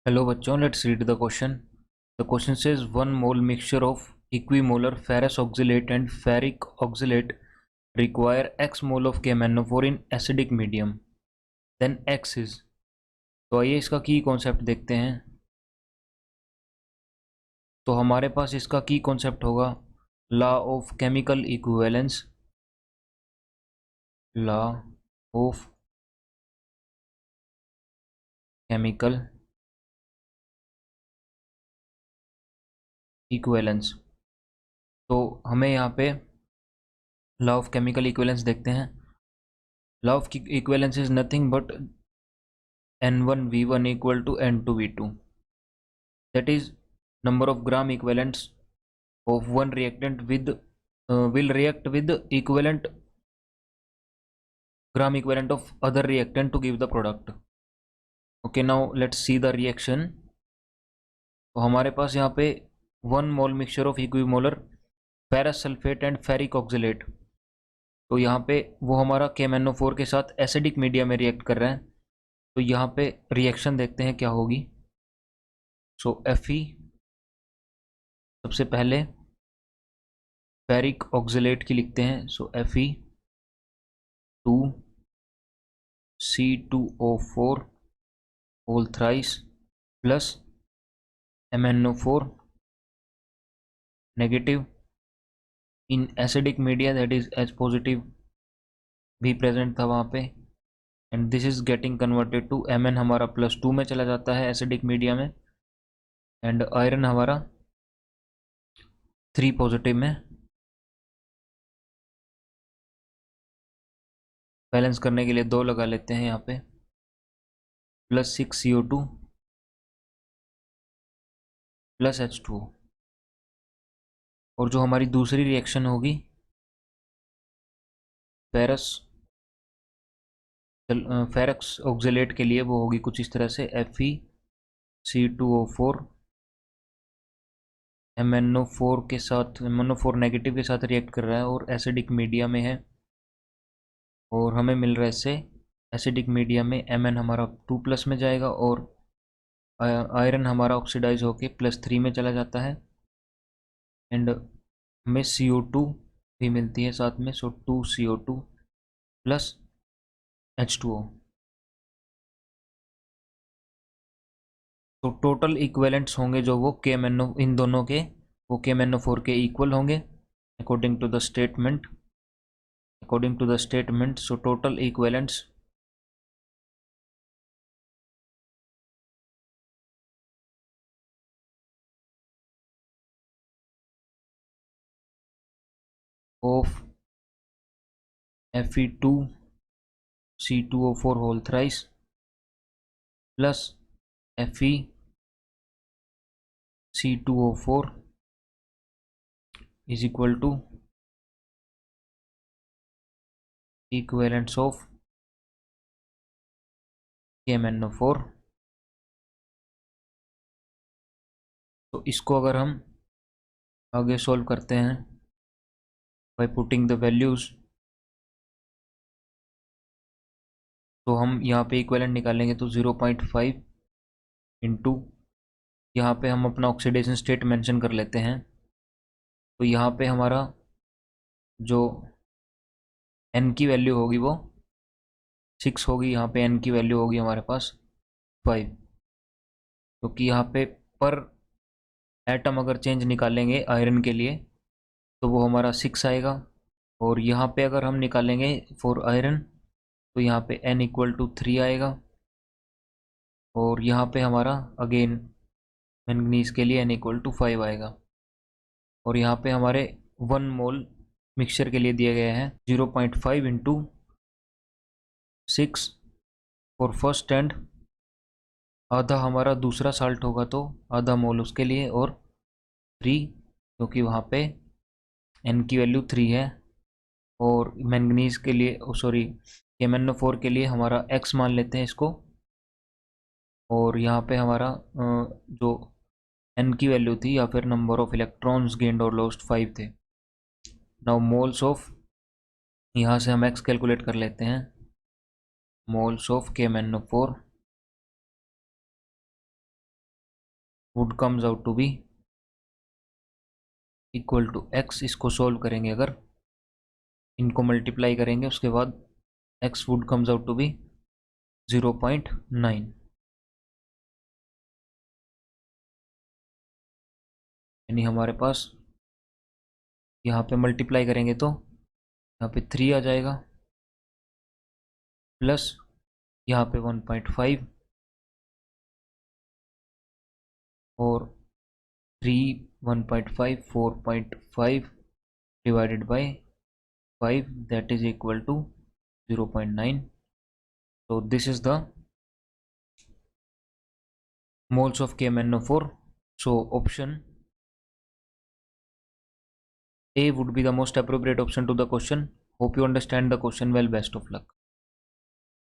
Hello बच्चों, let's read the question. The question says 1 mole mixture of equimolar ferrous oxalate and ferric oxalate require X mole of KMnO4 in acidic medium. Then X is. तो आइए इसका की concept देखते हैं. तो हमारे पास इसका की कॉन्सेप्ट होगा law of chemical equivalence. Law of chemical equivalence. तो हमें यहाँ पे लॉ ऑफ केमिकल इक्विवेलेंस देखते हैं. Law of equivalence is nothing but N1V1 equal to N2V2. That is, number of gram equivalents of one reactant with will react with equivalent gram equivalent of other reactant to give the product. Okay, now let's see the reaction. तो हमारे पास यहाँ पे 1 mole mixture of equimolar ferrous sulfate and ferric oxalate. तो यहाँ पे वो हमारा KMnO4 के साथ एसिडिक मीडिया में रिएक्ट कर रहे हैं. तो यहाँ पे रिएक्शन देखते हैं क्या होगी. सो Fe सबसे पहले फेरिक ऑक्सलेट की लिखते हैं. So Fe2C2O4 whole thrice plus MnO4 negative in acidic media, that is H positive भी प्रेजेंट था वहाँ पे. And this is getting converted to Mn हमारा +2 में चला जाता है एसिडिक मीडिया में. एंड आयरन हमारा 3 पॉजिटिव में. बैलेंस करने के लिए 2 लगा लेते हैं यहाँ पे. +6CO2 plus H2O. और जो हमारी दूसरी रिएक्शन होगी फेरक्स ऑक्सलेट के लिए, वो होगी कुछ इस तरह से. FeC2O4 MnO4 के साथ, MnO4 नेगेटिव के साथ रिएक्ट कर रहा है और एसिडिक मीडिया में है. और हमें मिल रहा है इससे एसिडिक मीडिया में Mn हमारा 2+ में जाएगा और आयरन हमारा ऑक्सीडाइज होके +3 में चला जाता है. एंड हमें CO2 भी मिलती है साथ में. सो 2CO2 प्लस H2O. तो टोटल इक्वेलेंट्स होंगे जो वो KMnO, इन दोनों के वो KMnO4 के इक्वल होंगे according to the statement. So total equivalents of Fe2C2O4 whole thrice plus FeC2O4 is equal to equivalence of KMnO4. तो इसको अगर हम आगे सॉल्व करते हैं बाय पुटिंग द वैल्यूज, तो हम यहाँ पे इक्विवेलेंट निकालेंगे तो 0.5 इंटू, यहाँ पे हम अपना ऑक्सीडेशन स्टेट मेंशन कर लेते हैं. तो यहाँ पे हमारा जो N की वैल्यू होगी वो 6 होगी. यहाँ पे N की वैल्यू होगी हमारे पास 5, क्योंकि यहाँ पे पर एटम अगर चेंज निकालेंगे आयरन के लिए तो वो हमारा 6 आएगा. और यहाँ पे अगर हम निकालेंगे फॉर आयरन तो यहाँ पे N = 3 आएगा. और यहाँ पे हमारा अगेन मैंगनीज के लिए N = 5 आएगा. और यहाँ पे हमारे 1 मोल मिक्सचर के लिए दिया गया है 0.5 इंटू 6 फॉर फर्स्ट एंड आधा हमारा दूसरा साल्ट होगा तो आधा मोल उसके लिए, और 3 क्योंकि वहाँ पे N की वैल्यू 3 है. और मैंगनीज के लिए, सॉरी KMnO4 के लिए हमारा X मान लेते हैं इसको. और यहाँ पे हमारा जो N की वैल्यू थी या फिर नंबर ऑफ इलेक्ट्रॉन्स गेन्ड और लॉस्ट 5 थे. नाउ मोल्स ऑफ, यहाँ से हम X कैलकुलेट कर लेते हैं. Moles of KMnO4 would comes out to be equal to x। इसको सोल्व करेंगे अगर, इनको मल्टीप्लाई करेंगे, उसके बाद x would comes out to be 0.9, यानी हमारे पास यहाँ पे मल्टीप्लाई करेंगे तो यहाँ पे 3 आ जाएगा, प्लस यहाँ पे 1.5 और 3, 1.5, 4.5 divided by 5, that is equal to 0.9. So this is the moles of KMnO4. So option A would be the most appropriate option to the question. Hope you understand the question well. Best of luck.